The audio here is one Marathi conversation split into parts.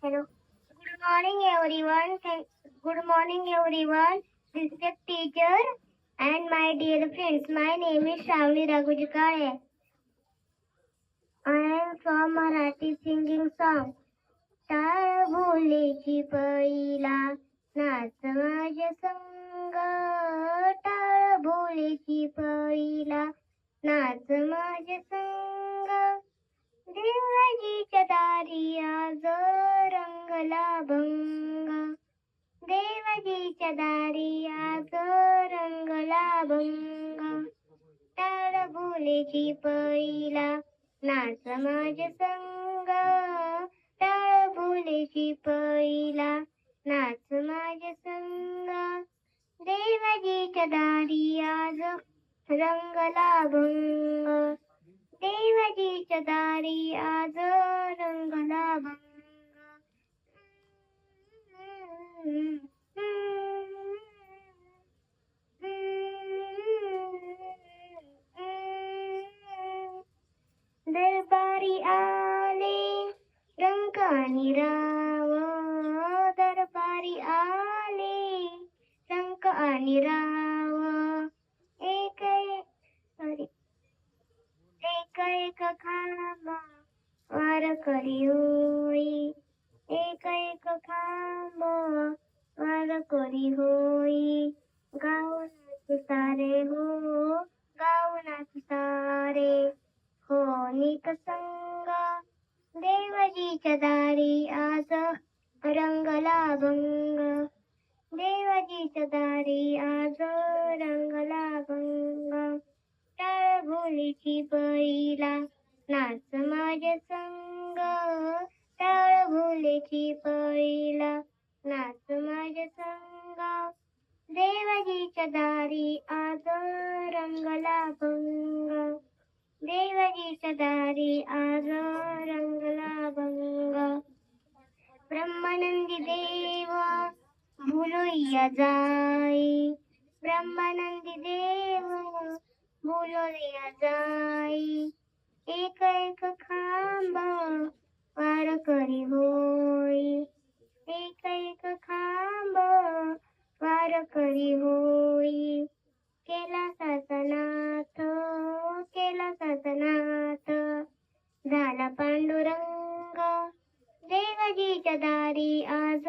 Hello. Good morning, everyone. Good morning, everyone. This is the teacher and my dear friends. My name is Shravani Raghujikare. I am from Marathi singing song. टाळ भोलेची पहिला नाच माझ्या संग टाळ भोलेची पहिला नाच माझ्या संग देवाजीच्या दारी आज रंगला भंग देवाजीच्या दारी आज रंगला भंग टाळ भोलेची पहिला नाच माझ्या संग टाळ भोलेची पहिला नाच माझ्या संग देवाजीच्या दारी आज रंगला भंग देवाजीच्या दारी आज रंगला भंग दरबारी आले रंग आणि राव दरबारी आले रंग आणि राव एक एक खांब वार करी होई एक खांब वार करी होई गावना सारे हो गावना सारे हो निक संग देवाजीच्या दारी आज रंगला भंग देवाजीच्या दारी आज रंगला भंग टाळ भोलेची पहिला नाच माझ्या संग टाळ भोलेची पहिला नाच माझ्या संग देवाजीच्या दारी आज रंगला भंग देवाजीच्या दारी आज रंगला भंग ब्रह्मानंदी देव भुलोया जाई ब्रह्मानंदी देव भुलोया जाई एक खांब वार करी होई एक खांब वार करी होई केला सासनाथ झाला पांडुरंग देवाजीच्या दारी आज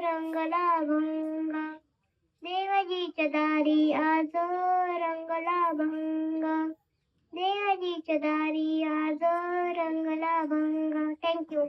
रंगला भंग देवाजीच्या दारी आज रंगला भंग देवाजीच्या दारी आज रंगला भंग थँक्यू